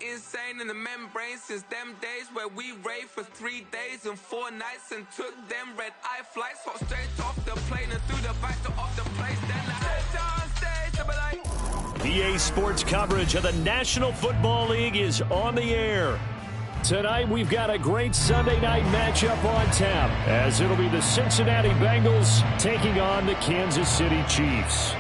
insane in the membrane since them days where we raved for 3 days and 4 nights and took them red-eye flights. Hot straight off the plane and through the back door of the place. Then I head on stage and be like... EA Sports coverage of the National Football League is on the air. Tonight, we've got a great Sunday night matchup on tap, as it'll be the Cincinnati Bengals taking on the Kansas City Chiefs.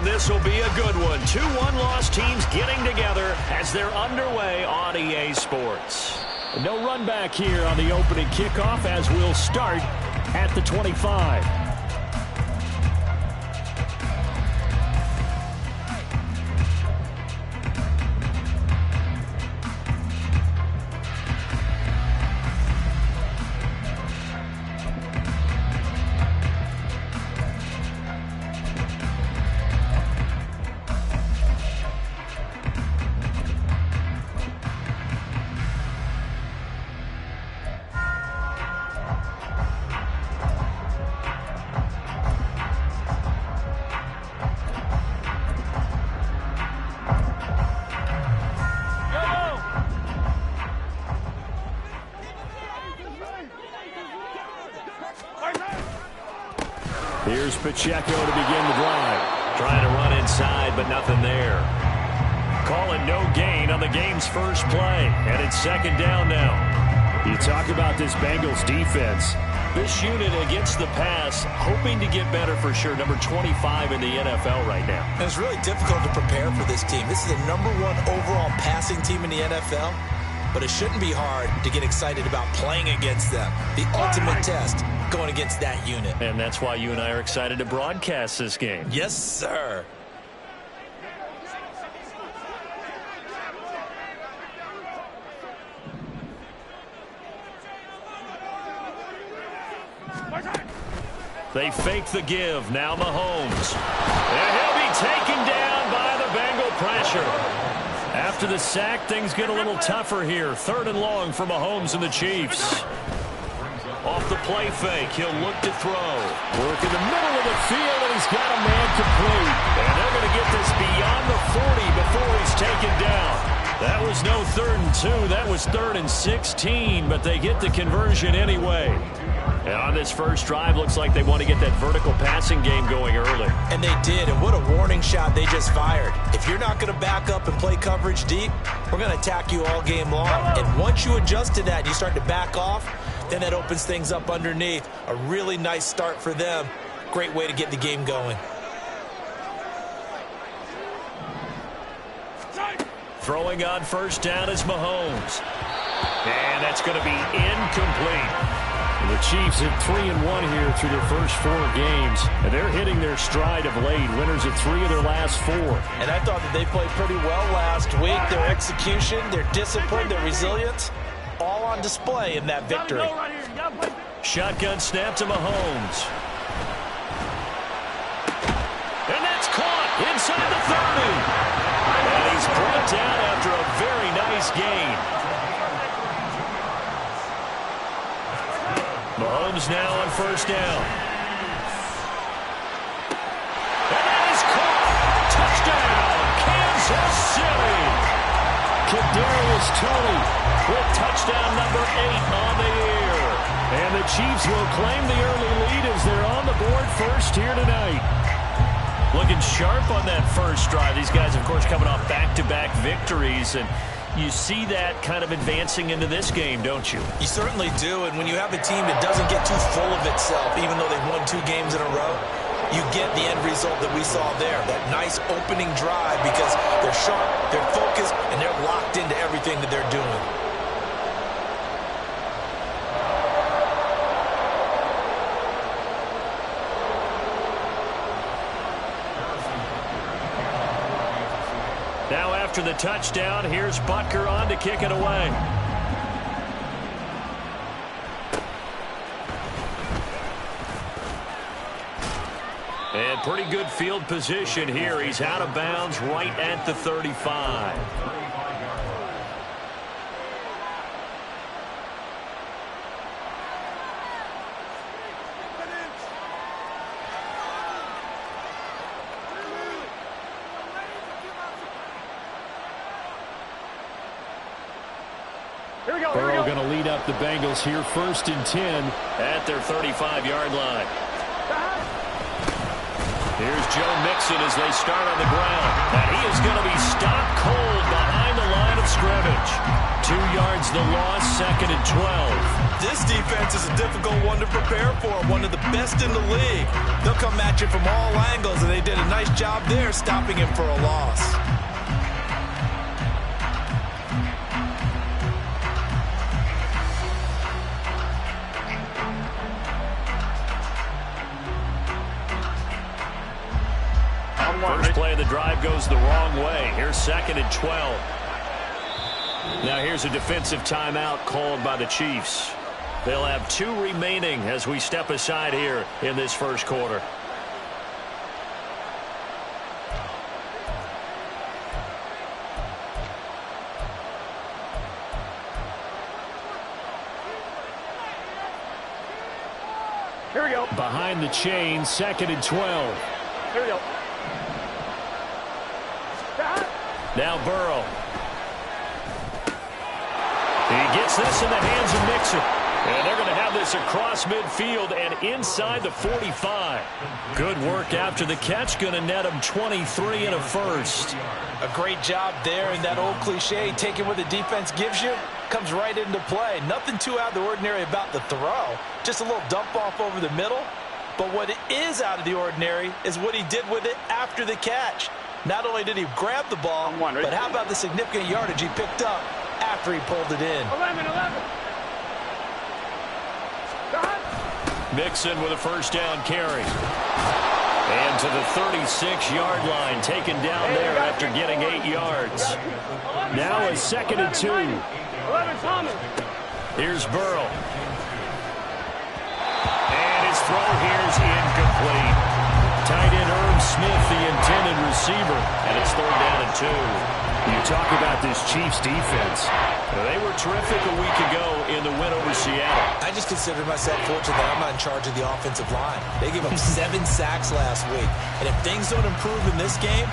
This will be a good one. 2 one-loss teams getting together as they're underway on EA Sports. No run back here on the opening kickoff as we'll start at the 25. Here's Pacheco to begin the drive. Trying to run inside, but nothing there. Calling no gain on the game's first play, and it's second down now. You talk about this Bengals defense. This unit against the pass, hoping to get better for sure. Number 25 in the NFL right now. And it's really difficult to prepare for this team. This is the #1 overall passing team in the NFL. But it shouldn't be hard to get excited about playing against them. The ultimate test going against that unit. And that's why you and I are excited to broadcast this game. Yes, sir. They fake the give. Now Mahomes. And he'll be taken down by the Bengal pressure. After the sack, things get a little tougher here. 3rd and long for Mahomes and the Chiefs. Off the play fake, he'll look to throw. Work in the middle of the field, and he's got a man complete. And they're going to get this beyond the 40 before he's taken down. That was no 3rd and 2. That was 3rd and 16, but they get the conversion anyway. And on this first drive, looks like they want to get that vertical passing game going early. And they did, and what a warning shot they just fired. If you're not going to back up and play coverage deep, we're going to attack you all game long. And once you adjust to that and you start to back off, then that opens things up underneath. A really nice start for them. Great way to get the game going. Throwing on first down is Mahomes. And that's going to be incomplete. The Chiefs at 3-1 here through their first 4 games, and they're hitting their stride of late. Winners of 3 of their last 4. And I thought that they played pretty well last week. Their execution, their discipline, their resilience, all on display in that victory. Shotgun snap to Mahomes. And that's caught inside the 30. And he's brought down after a very nice gain. Mahomes now on first down. And that is caught. Touchdown, Kansas City. Kadarius Toney with touchdown number 8 on the year. And the Chiefs will claim the early lead as they're on the board first here tonight. Looking sharp on that first drive. These guys, of course, coming off back-to-back victories, and you see that kind of advancing into this game, don't you? You certainly do, and when you have a team that doesn't get too full of itself, even though they've won 2 games in a row, you get the end result that we saw there, that nice opening drive, because they're sharp, they're focused, and they're locked into everything that they're doing. after the touchdown. Here's Butker on to kick it away. And pretty good field position here. He's out of bounds right at the 35. Burrow going to lead up the Bengals here, 1st and 10 at their 35-yard line. Here's Joe Mixon as they start on the ground. And he is going to be stopped cold behind the line of scrimmage. 2 yards the loss, 2nd and 12. This defense is a difficult one to prepare for, one of the best in the league. They'll come at you from all angles, and they did a nice job there stopping him for a loss. First play of the drive goes the wrong way. Here's 2nd and 12. Now here's a defensive timeout called by the Chiefs. They'll have 2 remaining as we step aside here in this first quarter. Here we go. Behind the chain, 2nd and 12. Here we go. Now Burrow. He gets this in the hands of Mixon. And they're going to have this across midfield and inside the 45. Good work after the catch. Going to net him 23 and a first. A great job there, and that old cliche, taking what the defense gives you, comes right into play. Nothing too out of the ordinary about the throw. Just a little dump off over the middle. But what is out of the ordinary is what he did with it after the catch. Not only did he grab the ball, but how about the significant yardage he picked up after he pulled it in. 11. Mixon with a first down carry. And to the 36-yard line, taken down there after getting 8 yards. Now a 2nd and 2. Here's Burrow. And his throw here's incomplete. Tight end Irv Smith, the intended receiver, and it's 3rd down and 2. You talk about this Chiefs defense. They were terrific a week ago in the win over Seattle. I just consider myself fortunate that I'm not in charge of the offensive line. They gave up 7 sacks last week. And if things don't improve in this game,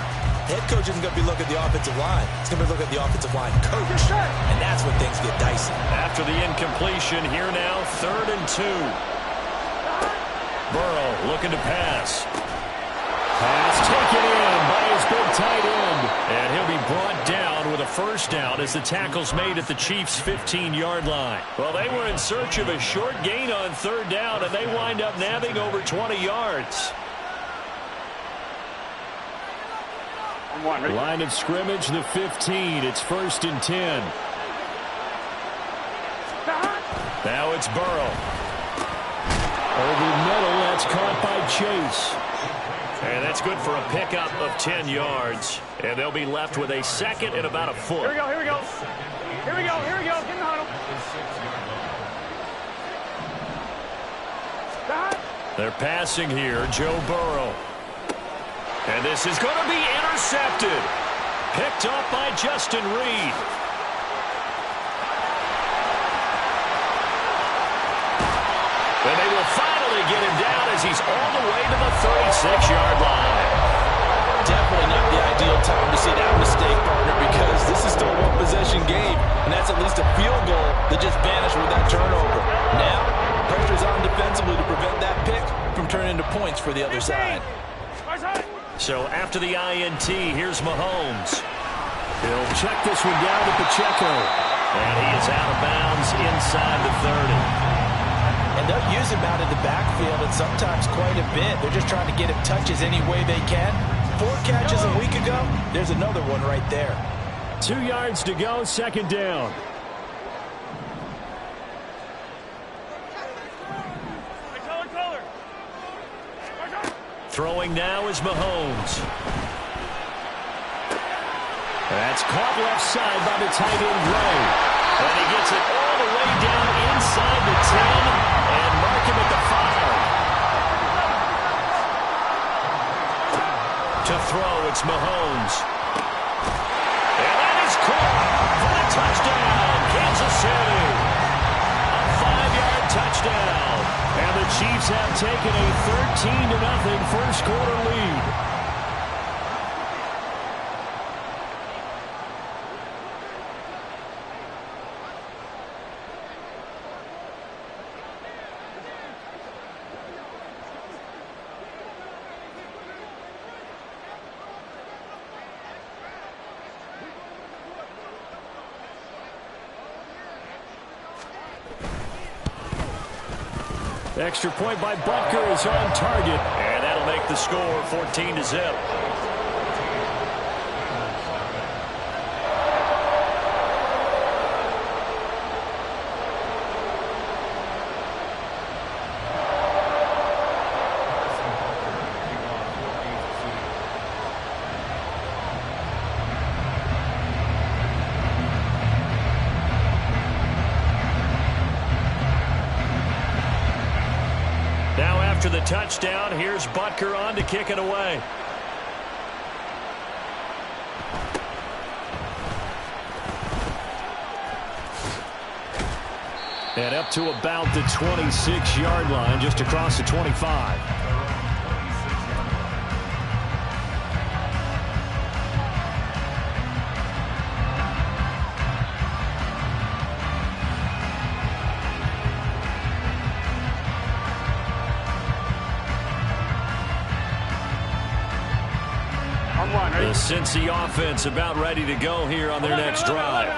head coach isn't going to be looking at the offensive line. He's going to be looking at the offensive line coach. And that's when things get dicey. After the incompletion, here now, 3rd and 2. Burrow looking to pass. Pass taken in by his big tight end. And he'll be brought down with a first down as the tackle's made at the Chiefs' 15-yard line. Well, they were in search of a short gain on 3rd down, and they wind up nabbing over 20 yards. Line of scrimmage, the 15. It's 1st and 10. Now it's Burrow. Over the middle, that's caught by Chase. And that's good for a pickup of 10 yards. And they'll be left with a 2nd and about a foot. Here we go. Get in the huddle. They're passing here, Joe Burrow. And this is going to be intercepted. Picked up by Justin Reed. And they will finally get him down as he's all the way to the 36-yard line. Definitely not the ideal time to see that mistake, partner, because this is still a one-possession game, and that's at least a field goal that just vanished with that turnover. Now, pressure's on defensively to prevent that pick from turning into points for the other side. So after the INT, here's Mahomes. He'll check this one down to Pacheco. And he is out of bounds inside the 30. And they'll use him out in the backfield, and sometimes quite a bit. They're just trying to get him touches any way they can. 4 catches a week ago. There's another one right there. 2 yards to go, 2nd down. Throwing now is Mahomes. That's caught left side by the tight end, Ray. And he gets it all the way down inside the 10 and mark him at the 5. To throw, it's Mahomes. And that is caught for the touchdown, Kansas City. A 5-yard touchdown. And the Chiefs have taken a 13-0 first quarter lead. Extra point by Butker is on target, and that'll make the score 14-0. After the touchdown, here's Butker on to kick it away. And up to about the 26-yard line, just across the 25. The Cincy offense about ready to go here on their next drive.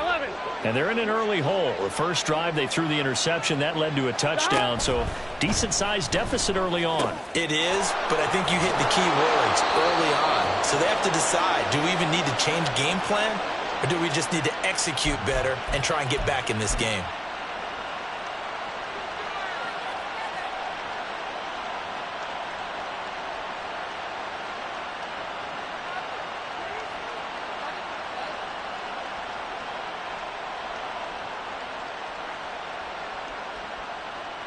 And they're in an early hole. The first drive, they threw the interception. That led to a touchdown, so decent-sized deficit early on. It is, but I think you hit the key words early on. So they have to decide, do we even need to change game plan, or do we just need to execute better and try and get back in this game?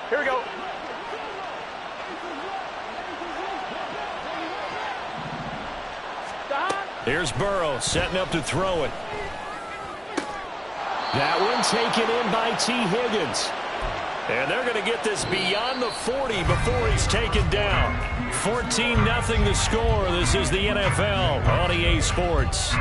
Here we go. Here's Burrow setting up to throw it. That one taken in by T. Higgins. And they're going to get this beyond the 40 before he's taken down. 14-0 the score. This is the NFL on EA Sports.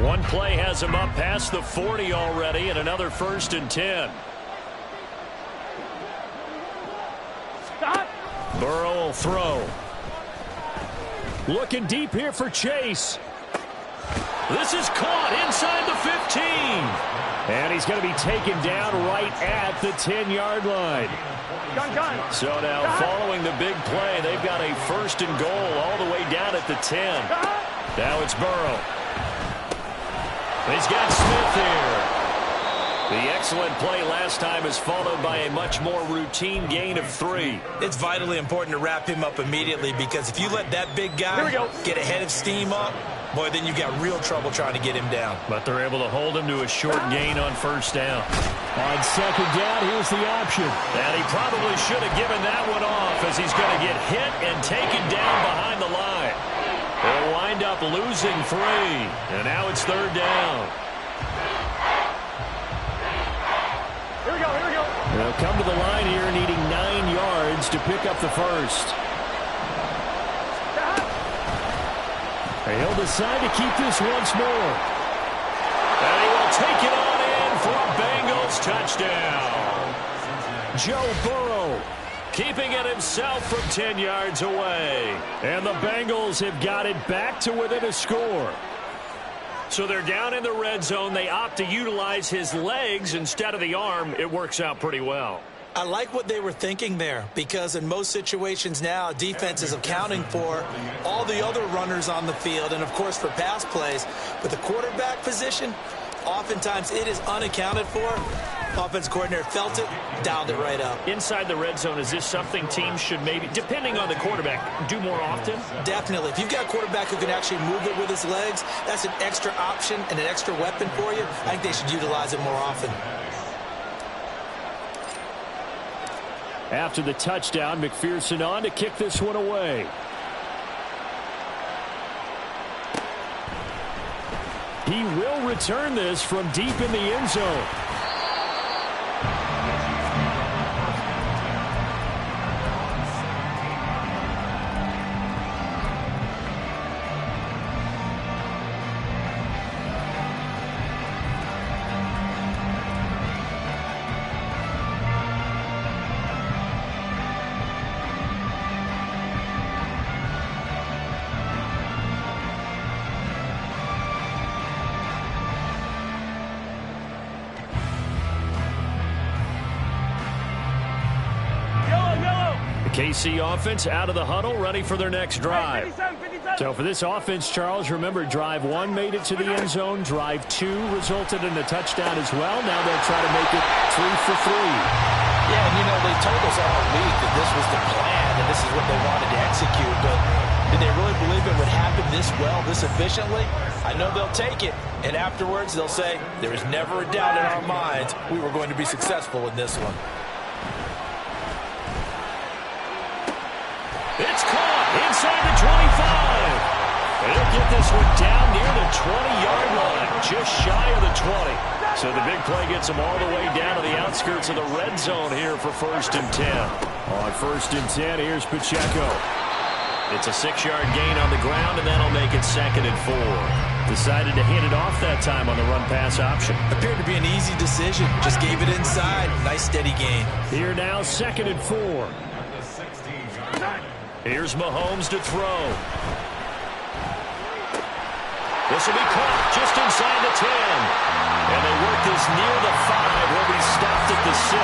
One play has him up past the 40 already, and another 1st and 10. Stop. Burrow will throw. Looking deep here for Chase. This is caught inside the 15. And he's going to be taken down right at the 10-yard line. Gun. So now following the big play, they've got a 1st and goal all the way down at the 10. Now it's Burrow. He's got Smith here. The excellent play last time is followed by a much more routine gain of 3. It's vitally important to wrap him up immediately, because if you let that big guy get ahead of steam up, boy, then you got real trouble trying to get him down. But they're able to hold him to a short gain on 1st down. On 2nd down, here's the option. And he probably should have given that one off, as he's going to get hit and taken down behind the line. They'll wind up losing 3. And now it's 3rd down. Here we go. They'll come to the line here needing 9 yards to pick up the 1st. He'll decide to keep this once more. And he will take it on in for a Bengals touchdown. Joe Burrow keeping it himself from 10 yards away. And the Bengals have got it back to within a score. So they're down in the red zone. They opt to utilize his legs instead of the arm. It works out pretty well. I like what they were thinking there, because in most situations now, defense is accounting for all the other runners on the field and, of course, for pass plays. But the quarterback position, oftentimes it is unaccounted for. Offense coordinator felt it, dialed it right up. Inside the red zone, is this something teams should maybe, depending on the quarterback, do more often? Definitely. If you've got a quarterback who can actually move it with his legs, that's an extra option and an extra weapon for you. I think they should utilize it more often. After the touchdown, McPherson on to kick this one away. He will return this from deep in the end zone. KC offense out of the huddle, ready for their next drive. So for this offense, Charles, remember, drive 1 made it to the end zone. Drive 2 resulted in a touchdown as well. Now they'll try to make it 3 for 3. Yeah, and they told us all week that this was the plan and this is what they wanted to execute. But did they really believe it would happen this well, this efficiently? I know they'll take it, and afterwards they'll say, there is never a doubt in our minds we were going to be successful in this one. It's caught inside the 25. They'll get this one down near the 20-yard line, just shy of the 20. So the big play gets them all the way down to the outskirts of the red zone here for 1st and 10. On 1st and 10, here's Pacheco. It's a 6-yard gain on the ground, and that'll make it 2nd and 4. Decided to hand it off that time on the run-pass option. Appeared to be an easy decision. Just gave it inside. Nice, steady gain. Here now, 2nd and 4. Here's Mahomes to throw. This will be caught just inside the 10. And they work this near the 5. Will be stopped at the 6.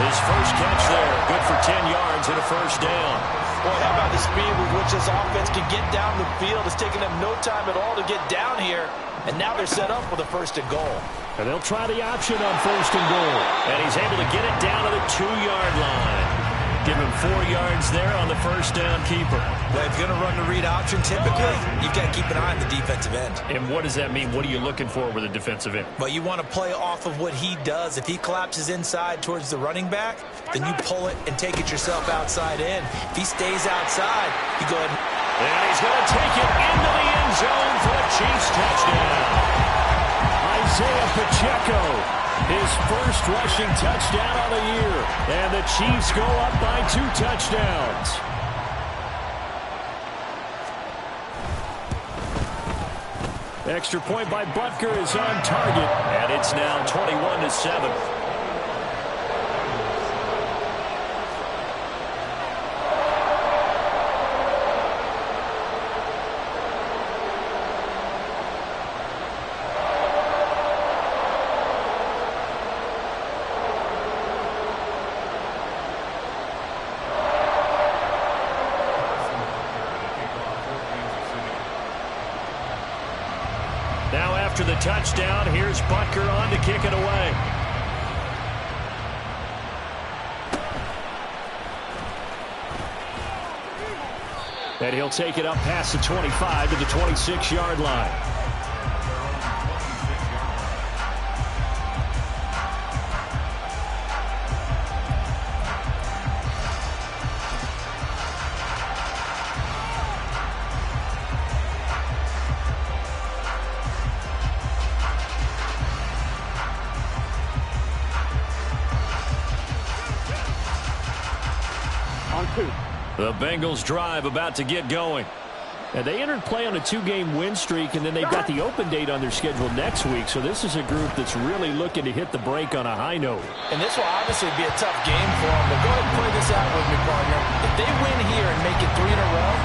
His first catch there, good for 10 yards and a 1st down. Boy, how about the speed with which this offense can get down the field? It's taken them no time at all to get down here. And now they're set up for the 1st and goal. And they'll try the option on 1st and goal. And he's able to get it down to the 2-yard line. Give him 4 yards there on the 1st down keeper. Well, if you're going to run the read option, typically, you've got to keep an eye on the defensive end. And what does that mean? What are you looking for with a defensive end? Well, you want to play off of what he does. If he collapses inside towards the running back, then you pull it and take it yourself outside in. If he stays outside, you go ahead and he's going to take it into the end zone for a Chiefs touchdown. Isaiah Pacheco, his first rushing touchdown of the year. And the Chiefs go up by 2 touchdowns. Extra point by Butker is on target. And it's now 21-7. After the touchdown, here's Butker on to kick it away. And he'll take it up past the 25 to the 26-yard line. The Bengals drive about to get going. And they entered play on a 2-game win streak, and then they've got the open date on their schedule next week. So this is a group that's really looking to hit the break on a high note. And this will obviously be a tough game for them. But go ahead and play this out with me, partner. If they win here and make it 3 in a row,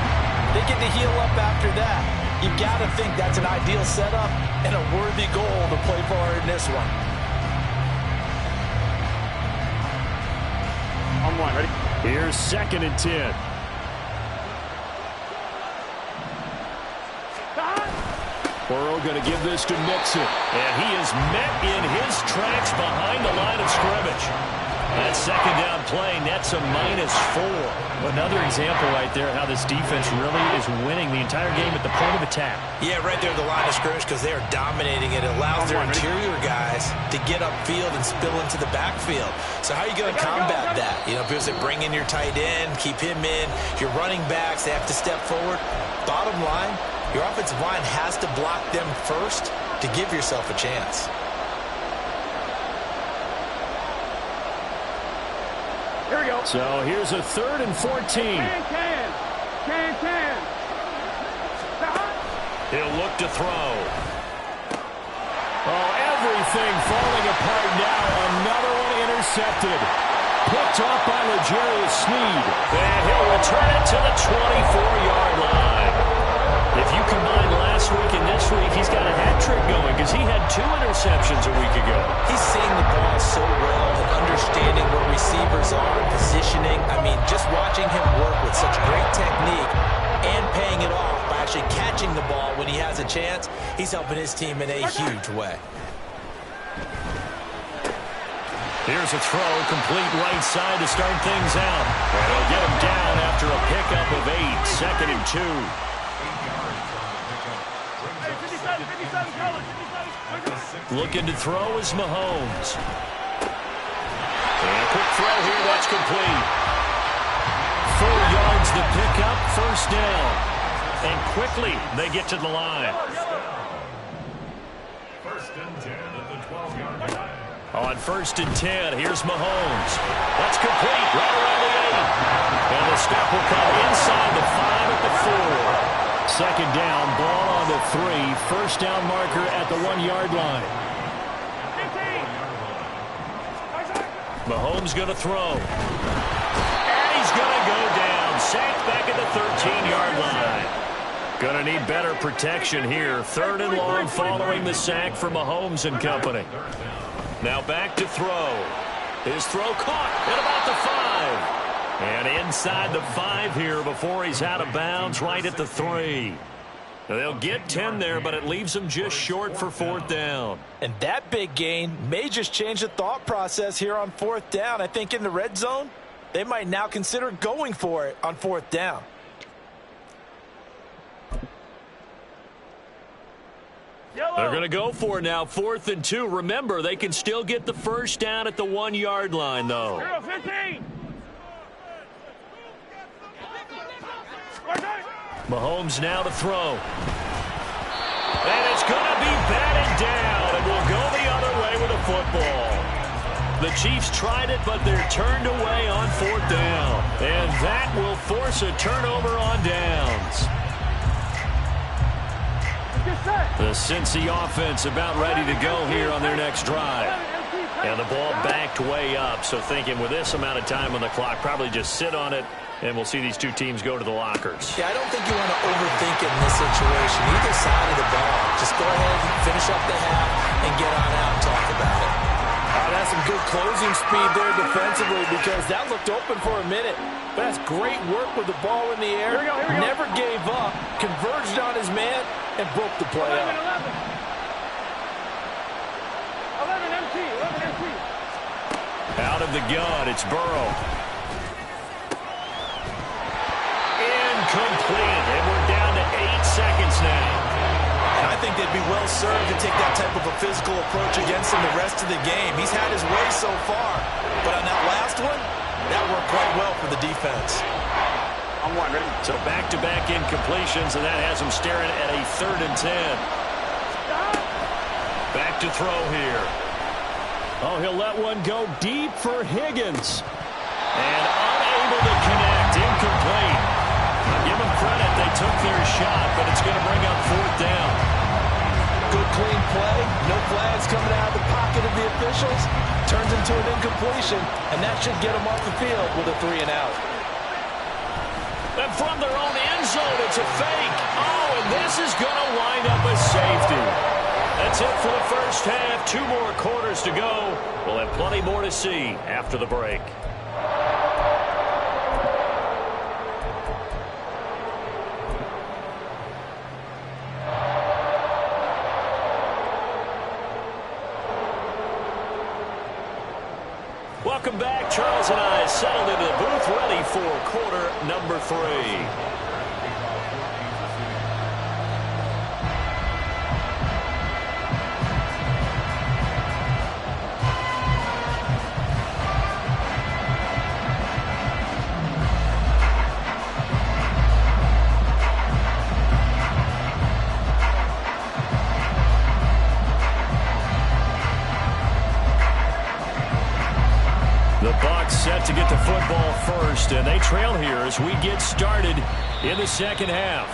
they get to heal up after that. You've got to think that's an ideal setup and a worthy goal to play for in this one. Here's 2nd and 10. Burrow going to give this to Mixon. And he is met in his tracks behind the line of scrimmage. That 2nd down play nets a -4. Another example right there how this defense really is winning the entire game at the point of attack. Yeah, right there at the line of scrimmage because they are dominating it. It allows their interior guys to get upfield and spill into the backfield. So how are you going to combat that? You know, because they bring in your tight end, keep him in. Your running backs, they have to step forward. Bottom line, your offensive line has to block them first to give yourself a chance. Here we go. So here's a 3rd and 14. Can. He'll look to throw. Oh, everything falling apart now. Another one intercepted. Picked off by L'Jarius Sneed. And he'll return it to the 24-yard line. If you combine last week and this week, he's got a hat trick going because he had 2 interceptions a week ago. He's seeing the ball so well and understanding where receivers are, positioning. I mean, just watching him work with such great technique and paying it off by actually catching the ball when he has a chance, he's helping his team in a huge way. Here's a throw, complete right side to start things out. And he'll get him down after a pickup of 8, 2nd and 2. Looking to throw is Mahomes. And a quick throw here, that's complete. 4 yards to pick up, 1st down. And quickly, they get to the line. 1st and 10 at the 12-yard line. On 1st and 10, here's Mahomes. That's complete, right around the 8. And the step will come inside the 5 at the 4. 2nd down, ball on the 3. 1st down marker at the 1-yard line. Mahomes going to throw. And he's going to go down. Sacked back at the 13-yard line. Going to need better protection here. 3rd and long following the sack for Mahomes and company. Now back to throw. His throw caught at about the 5. And inside the 5 here before he's out of bounds right at the 3. They'll get 10 there, but it leaves them just short for 4th down. And that big gain may just change the thought process here on 4th down. I think in the red zone, they might now consider going for it on 4th down. They're going to go for it now, 4th and 2. Remember, they can still get the 1st down at the 1-yard line, though. 15. Mahomes now to throw. And it's going to be batted down, and we'll go the other way with a football. The Chiefs tried it, but they're turned away on 4th down. And that will force a turnover on downs. The Cincy offense about ready to go here on their next drive. And the ball backed way up, so thinking with this amount of time on the clock, probably just sit on it, and we'll see these two teams go to the lockers. Yeah, I don't think you want to overthink it in this situation. Either side of the ball. Just go ahead and finish up the half and get on out and talk about it. That's some good closing speed there defensively because that looked open for a minute. But that's great work with the ball in the air. Here we go. Never gave up, converged on his man, and broke the play up. 11 MT. Out of the gun, it's Burrow. Incomplete, and we're down to 8 seconds now. And I think they'd be well served to take that type of a physical approach against him the rest of the game. He's had his way so far, but on that last one, that worked quite well for the defense. I'm one, ready? So back-to-back incompletions, and that has him staring at a 3rd and 10. Back to throw here. Oh, he'll let one go deep for Higgins. And unable to connect, incomplete. I'll give them credit, they took their shot, but it's going to bring up 4th down. Good clean play, no flags coming out of the pocket of the officials. Turns into an incompletion, and that should get them off the field with a 3 and out. And from their own end zone, it's a fake. Oh, and this is going to wind up a safety. That's it for the first half. 2 more quarters to go. We'll have plenty more to see after the break. Welcome back. Charles and I settled into the booth, ready for quarter number 3. Set to get the football first, and they trail here as we get started in the second half.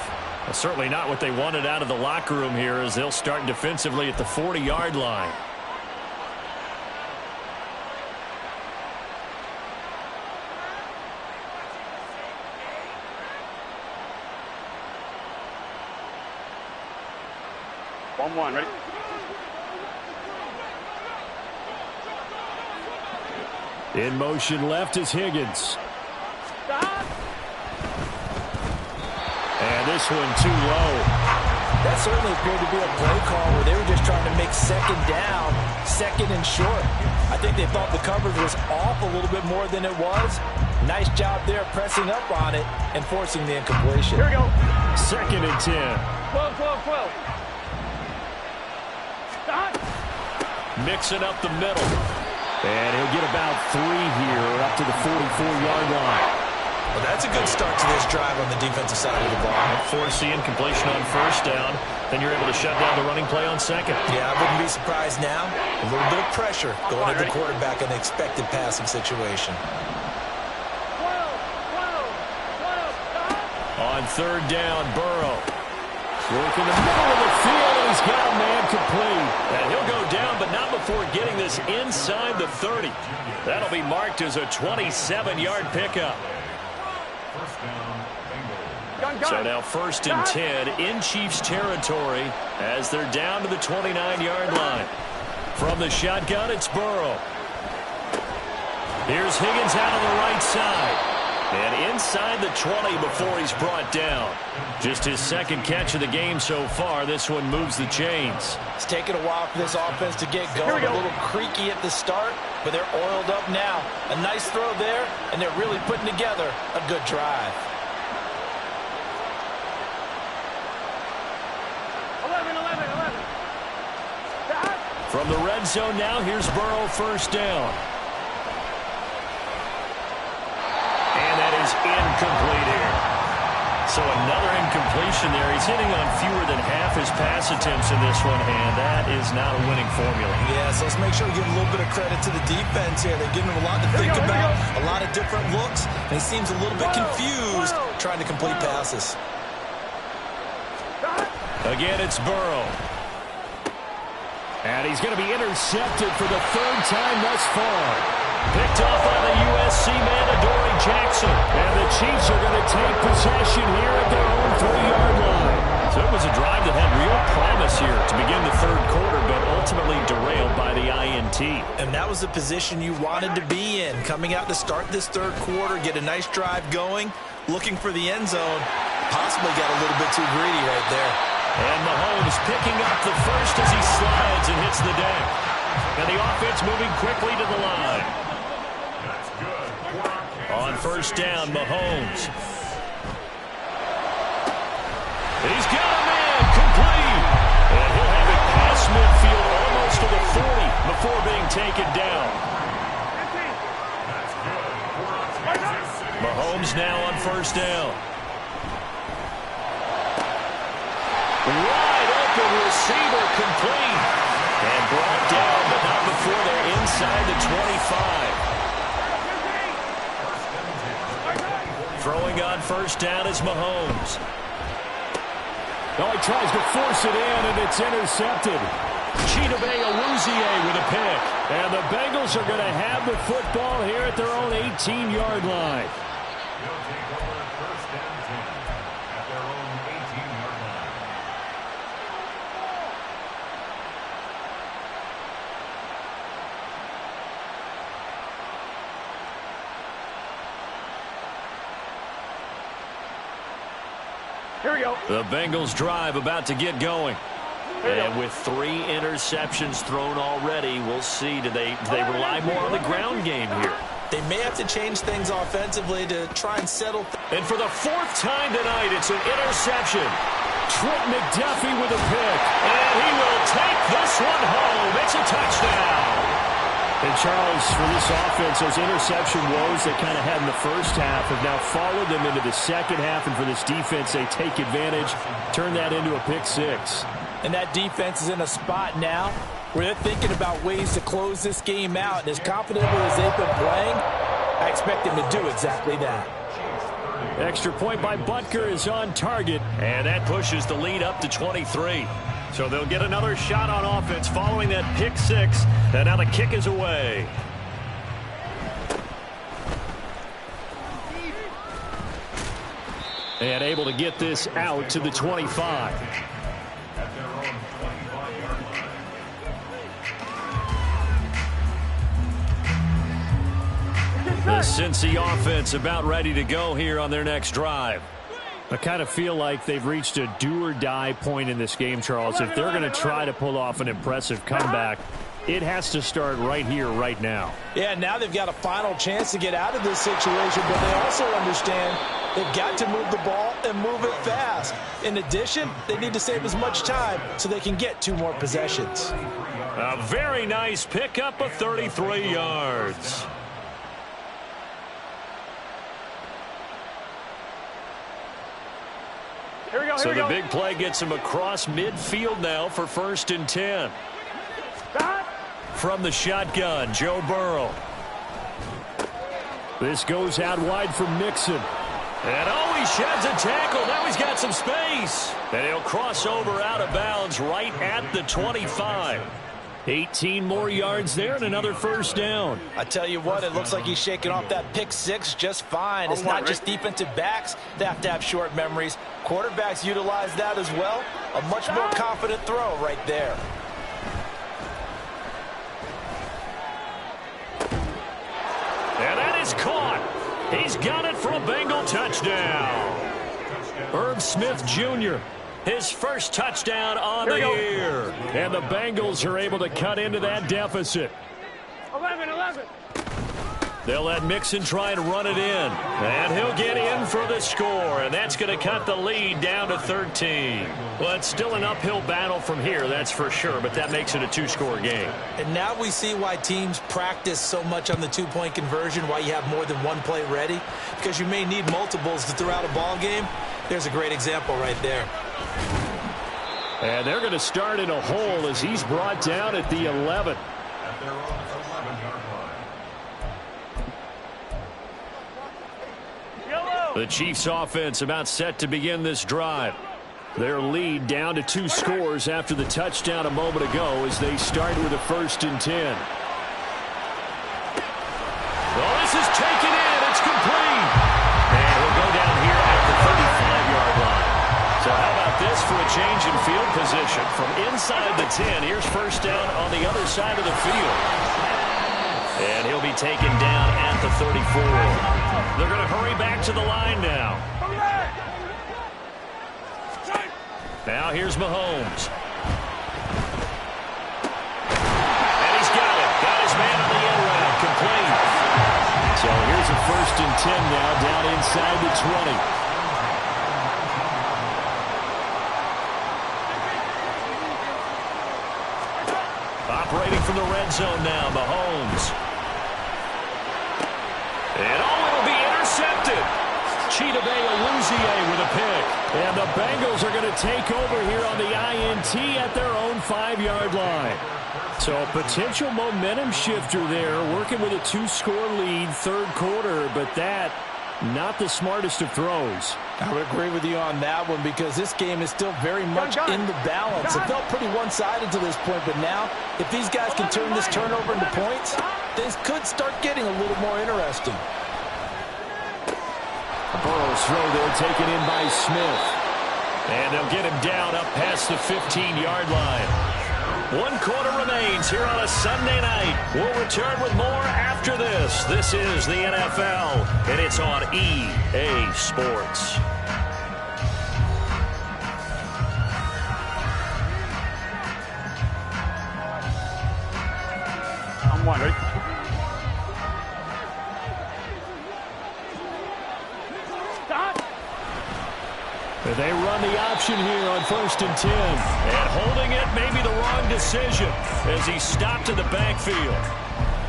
Well, certainly not what they wanted out of the locker room here, as they'll start defensively at the 40-yard line. One, ready? In motion left is Higgins. And this one too low. That certainly appeared to be a play call where they were just trying to make second down, second and short. I think they thought the coverage was off a little bit more than it was. Nice job there pressing up on it and forcing the incompletion. Here we go. Second and 10. 12. Mixing up the middle. And he'll get about 3 here up to the 44-yard line. Well, that's a good start to this drive on the defensive side of the ball. Force the incompletion on first down. Then you're able to shut down the running play on second. Yeah, I wouldn't be surprised now. A little bit of pressure going at the quarterback in the expected passing situation. On third down, Burrow. Work in the middle of the field, and he's got a man complete. And he'll go down, but not before getting this inside the 30. That'll be marked as a 27-yard pickup. So now first and 10 in Chiefs territory as they're down to the 29-yard line. From the shotgun, it's Burrow. Here's Higgins out on the right side. And inside the 20 before he's brought down. Just his second catch of the game so far. This one moves the chains. It's taken a while for this offense to get going. A little creaky at the start, but they're oiled up now. A nice throw there, and they're really putting together a good drive. 11. From the red zone now, here's Burrow first down. Incomplete here. So another incompletion there. He's hitting on fewer than half his pass attempts in this one, and that is not a winning formula. Yeah, so let's make sure we give a little bit of credit to the defense here. They're giving him a lot to think about, a lot of different looks, and he seems a little bit confused trying to complete passes. Again, it's Burrow. And he's going to be intercepted for the third time thus far. Picked off by the USC man, Adoree Jackson. And the Chiefs are going to take possession here at their own 3-yard line. So it was a drive that had real promise here to begin the third quarter, but ultimately derailed by the INT. And that was the position you wanted to be in. Coming out to start this third quarter, get a nice drive going, looking for the end zone. Possibly got a little bit too greedy right there. And Mahomes picking up the first as he slides and hits the deck. And the offense moving quickly to the line. On first down, Mahomes. He's got a man complete. And he'll have it past midfield almost to the 40 before being taken down. Mahomes now on first down. Wide open receiver complete. And brought down, but not before they're inside the 25. Throwing on first down is Mahomes. Now he tries to force it in, and it's intercepted. Chidobe Awuzie with a pick. And the Bengals are going to have the football here at their own 18-yard line. Here we go. The Bengals drive about to get going. And with 3 interceptions thrown already, we'll see. Do they rely more on the ground game here? They may have to change things offensively to try and settle. And for the 4th time tonight, it's an interception. Trent McDuffie with a pick. And he will take this one home. It's a touchdown. And Charles, for this offense, those interception woes they kind of had in the first half have now followed them into the second half. And for this defense, they take advantage, turn that into a pick 6. And that defense is in a spot now where they're thinking about ways to close this game out. And as confidently as they've been playing, I expect them to do exactly that. Extra point by Butker is on target, and that pushes the lead up to 23. So they'll get another shot on offense following that pick 6, and now the kick is away. And able to get this out to the 25. The Cincy offense about ready to go here on their next drive. I kind of feel like they've reached a do-or-die point in this game, Charles. If they're going to try to pull off an impressive comeback, it has to start right here, right now. Yeah, now they've got a final chance to get out of this situation, but they also understand they've got to move the ball and move it fast. In addition, they need to save as much time so they can get 2 more possessions. A very nice pickup of 33 yards. So the big play gets him across midfield now for 1st and 10. From the shotgun, Joe Burrow. This goes out wide for Mixon. And he sheds a tackle. Now he's got some space. And he'll cross over out of bounds right at the 25. 18 more yards there and another 1st down. I tell you what, it looks like he's shaking off that pick 6 just fine. It's not just defensive backs that have to have short memories. Quarterbacks utilize that as well. A much more confident throw right there. And that is caught. He's got it for a Bengal touchdown. Herb Smith Jr., his first touchdown on the year. And the Bengals are able to cut into that deficit. 11. They'll let Mixon try and run it in. And he'll get in for the score. And that's going to cut the lead down to 13. Well, it's still an uphill battle from here, that's for sure. But that makes it a 2-score game. And now we see why teams practice so much on the 2-point conversion, why you have more than one play ready. Because you may need multiples to throw out a ball game. There's a great example right there. And they're going to start in a hole as he's brought down at the 11. The Chiefs offense about set to begin this drive. Their lead down to 2 scores after the touchdown a moment ago as they start with a 1st and 10. Well, this is taken in. It's complete. And he'll go down here at the 35-yard line. So how about this for a change in field position? From inside the 10, here's 1st down on the other side of the field. And he'll be taken down at the 34. They're going to hurry back to the line now. Now here's Mahomes. And he's got it. Got his man on the end round. Complete. So here's a 1st and 10 now down inside the 20. Operating from the red zone now, Mahomes. And it'll be intercepted. Chidobe with a pick. And the Bengals are going to take over here on the INT at their own 5-yard line. So a potential momentum shifter there, working with a 2-score lead, 3rd quarter, but that not the smartest of throws. I would agree with you on that one because this game is still very much in the balance. It felt pretty one-sided to this point, but now if these guys can turn this turnover into points, things could start getting a little more interesting. Burrow's throw there taken in by Smith. And they'll get him down up past the 15-yard line. 1 quarter remains here on a Sunday night. We'll return with more after this. This is the NFL, and it's on EA Sports. One. Ready? They run the option here on 1st and 10. And holding it may be the wrong decision as he stopped in the backfield.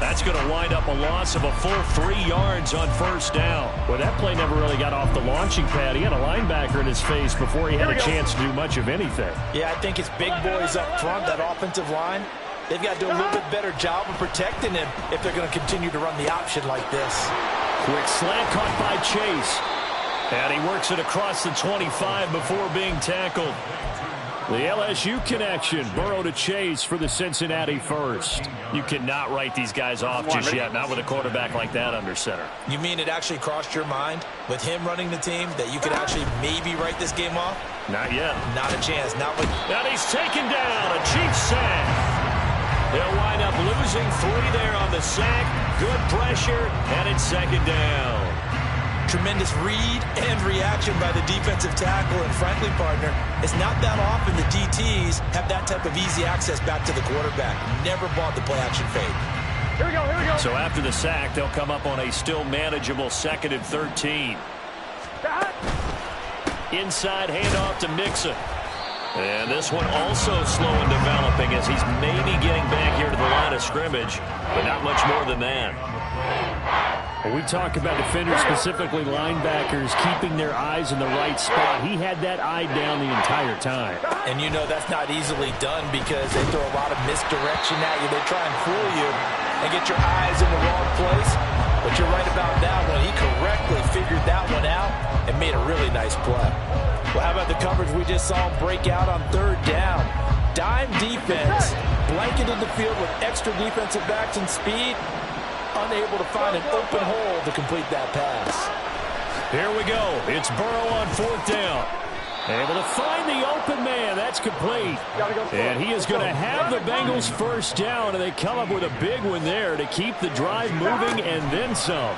That's going to wind up a loss of a full 3 yards on 1st down. Well, that play never really got off the launching pad. He had a linebacker in his face before he had a chance to do much of anything. Yeah, I think it's big boys up front, that offensive line. They've got to do a little bit better job of protecting him if they're going to continue to run the option like this. Quick slant caught by Chase. And he works it across the 25 before being tackled. The LSU connection, Burrow to Chase for the Cincinnati first. You cannot write these guys off just yet, not with a quarterback like that under center. You mean it actually crossed your mind with him running the team that you could actually maybe write this game off? Not yet. Not a chance. Not with. And he's taken down, a Chiefs sack. They'll wind up losing 3 there on the sack. Good pressure, and it's 2nd down. Tremendous read and reaction by the defensive tackle, and frankly, partner, it's not that often the DTs have that type of easy access back to the quarterback. Never bought the play-action fade. Here we go, here we go. So after the sack, they'll come up on a still manageable 2nd and 13. Inside handoff to Mixon. And this one also slow in developing as he's maybe getting back here to the line of scrimmage, but not much more than that. When we talk about defenders, specifically linebackers, keeping their eyes in the right spot, he had that eye down the entire time. And you know that's not easily done because they throw a lot of misdirection at you. They try and fool you and get your eyes in the wrong place. But you're right about that one. He correctly figured that one out and made a really nice play. Well, how about the coverage we just saw break out on 3rd down? Dime defense, blanketed the field with extra defensive backs and speed. Unable to find an open hole to complete that pass. Here we go. It's Burrow on 4th down. Able to find the open man. That's complete. And he is going to have the Bengals 1st down, and they come up with a big one there to keep the drive moving and then some.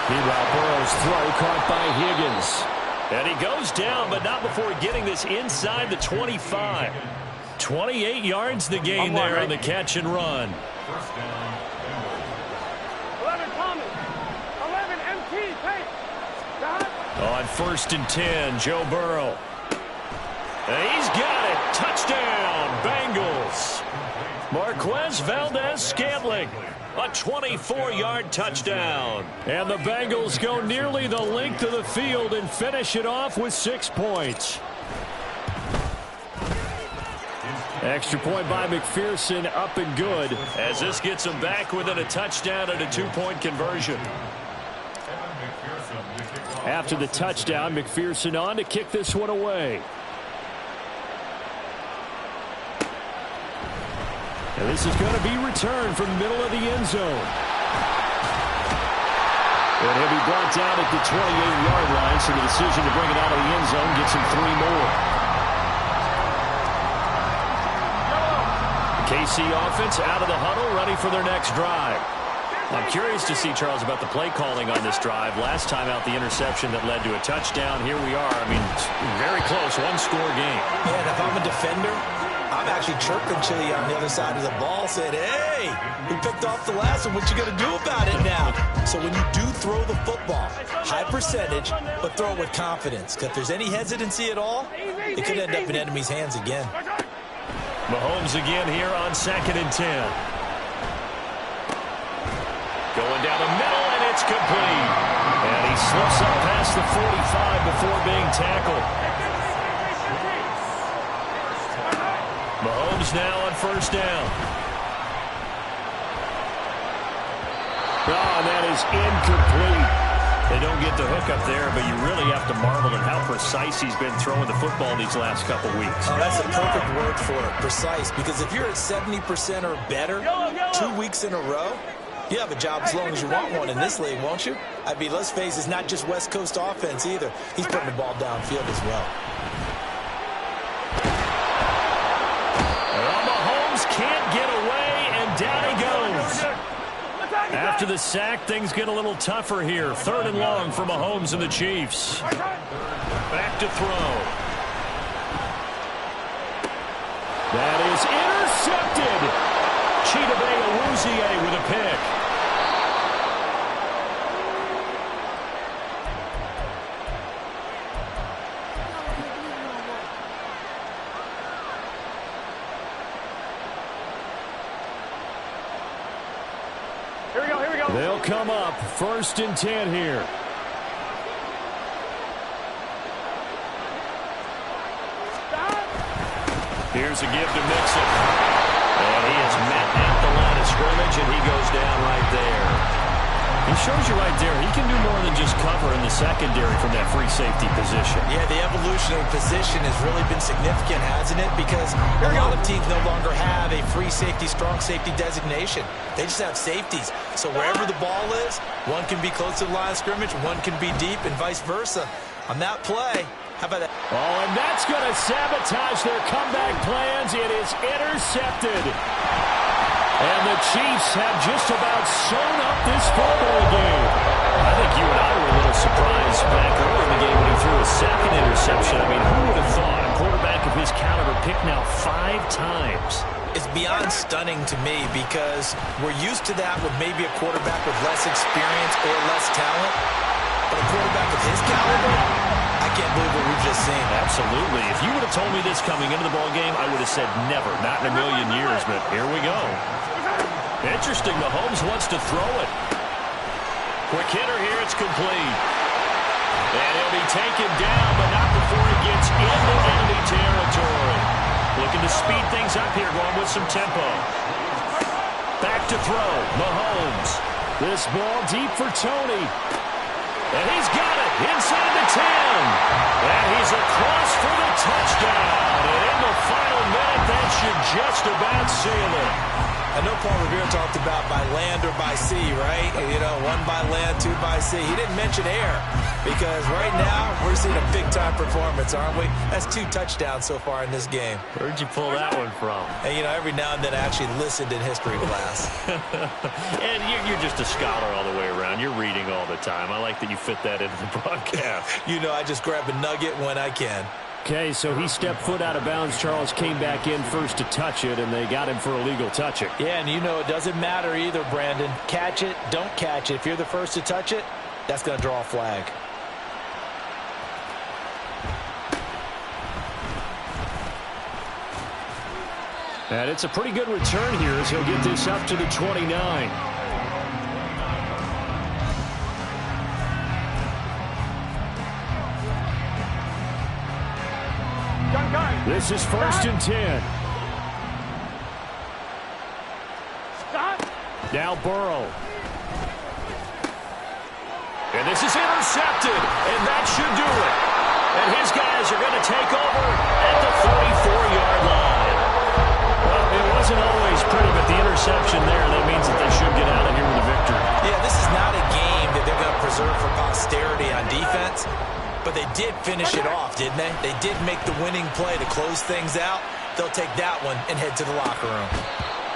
Meanwhile, Burrow's throw caught by Higgins. And he goes down, but not before getting this inside the 25. 28 yards the gain there on the catch and run. 11 Thomas. 11 MT. Take. On 1st and 10, Joe Burrow. And he's got it. Touchdown, Bengals. Marquez Valdez-Scantling. A 24-yard touchdown. And the Bengals go nearly the length of the field and finish it off with 6 points. Extra point by McPherson, up and good. As this gets them back within a touchdown and a 2-point conversion. After the touchdown, McPherson on to kick this one away. And this is going to be returned from the middle of the end zone. And he'll be brought down at the 28-yard line, so the decision to bring it out of the end zone gets him 3 more. KC offense out of the huddle, ready for their next drive. I'm curious to see, Charles, about the play calling on this drive. Last time out, the interception that led to a touchdown. Here we are. I mean, very close, 1-score game. Man, if I'm a defender, I'm actually chirping Chili on the other side of the ball, saying, hey, we picked off the last one. What you going to do about it now? So when you do throw the football, high percentage, but throw it with confidence. Because if there's any hesitancy at all, it could end up in enemy's hands again. Mahomes again here on 2nd and 10. Going down the middle, and it's complete. And he slips up past the 45 before being tackled. Mahomes now on 1st down. Oh, and that is incomplete. They don't get the hook up there, but you really have to marvel at how precise he's been throwing the football these last couple weeks. Oh, that's a perfect word for it, precise. Because if you're at 70% or better 2 weeks in a row, you have a job as long as you want one in this league, won't you? I mean, let's face it, it's not just West Coast offense either. He's putting the ball downfield as well. Well, Mahomes can't get away, and down he goes. After the sack, things get a little tougher here. 3rd and long for Mahomes and the Chiefs. Back to throw. That is intercepted. Cheetah They'll come up 1st and 10 here. Here's a give to Mixon. And he is met at the line of scrimmage, and he goes down right there. He shows you right there, he can do more than just cover in the secondary from that free safety position. Yeah, the evolution of the position has really been significant, hasn't it? Because a lot of teams no longer have a free safety, strong safety designation. They just have safeties. So wherever the ball is, one can be close to the line of scrimmage, one can be deep, and vice versa. On that play, how about that? Oh, and that's going to sabotage their comeback plans. It is intercepted. And the Chiefs have just about sewn up this football game. I think you and I were a little surprised back early in the game when he threw a second interception. I mean, who would have thought a quarterback of his caliber picked now 5 times? It's beyond stunning to me because we're used to that with maybe a quarterback with less experience or less talent. But a quarterback of his caliber, I can't believe what we've just seen. Absolutely. If you would have told me this coming into the ball game, I would have said never, not in a million years. But here we go. Interesting. Mahomes wants to throw it. Quick hitter here. It's complete. And he'll be taken down, but not before he gets into enemy territory. Looking to speed things up here, going with some tempo. Back to throw. Mahomes. This ball deep for Tony. And he's got it inside the 10. And he's across for the touchdown. And in the final minute, that should just about seal it. I know Paul Revere talked about by land or by sea, right? You know, 1 by land, 2 by sea. He didn't mention air because right now we're seeing a big-time performance, aren't we? That's 2 touchdowns so far in this game. Where'd you pull that one from? And, you know, every now and then I actually listened in history class. And you're just a scholar all the way around. You're reading all the time. I like that you fit that into the broadcast. You know, I just grab a nugget when I can. Okay, so he stepped foot out of bounds. Charles came back in first to touch it, and they got him for a legal touching. Yeah, and you know it doesn't matter either, Brandon. Catch it, don't catch it. If you're the first to touch it, that's going to draw a flag. And it's a pretty good return here as he'll get this up to the 29. This is 1st and 10. Now Burrow. And this is intercepted. And that should do it. And his guys are going to take over at the 44-yard line. Well, it wasn't always pretty, but the interception there, that means that they should get out of here with a victory. Yeah, this is not a game that they're going to preserve for posterity on defense. But they did finish it off, didn't they? They did make the winning play to close things out. They'll take that one and head to the locker room.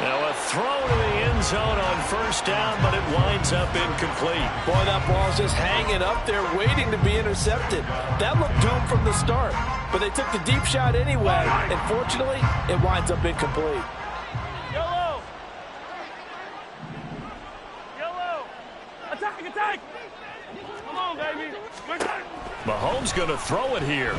Now a throw to the end zone on 1st down, but it winds up incomplete. Boy, that ball's just hanging up there waiting to be intercepted. That looked doomed from the start. But they took the deep shot anyway, and fortunately, it winds up incomplete. Yellow! Yellow! Attack! Attack! Come on, baby! Mahomes going to throw it here.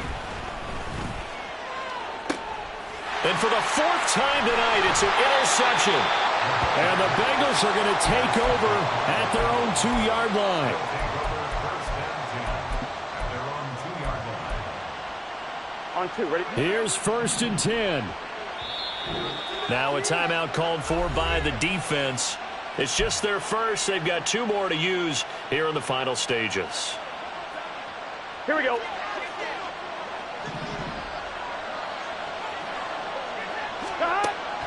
And for the 4th time tonight, it's an interception. And the Bengals are going to take over at their own 2-yard line. On 2, ready? Here's 1st and 10. Now a timeout called for by the defense. It's just their first. They've got 2 more to use here in the final stages. Here we go.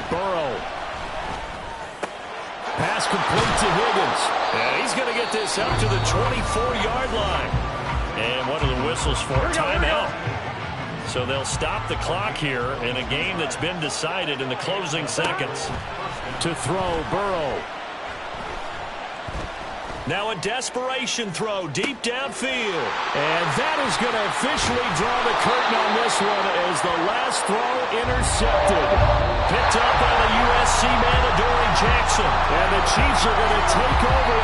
Burrow. Pass complete to Higgins. And he's going to get this up to the 24-yard line. And what are the whistles for? Timeout. So they'll stop the clock here in a game that's been decided in the closing seconds. To throw, Burrow. Now a desperation throw deep downfield. And that is going to officially draw the curtain on this one as the last throw intercepted. Picked up by the USC man, Adoree Jackson. And the Chiefs are going to take over.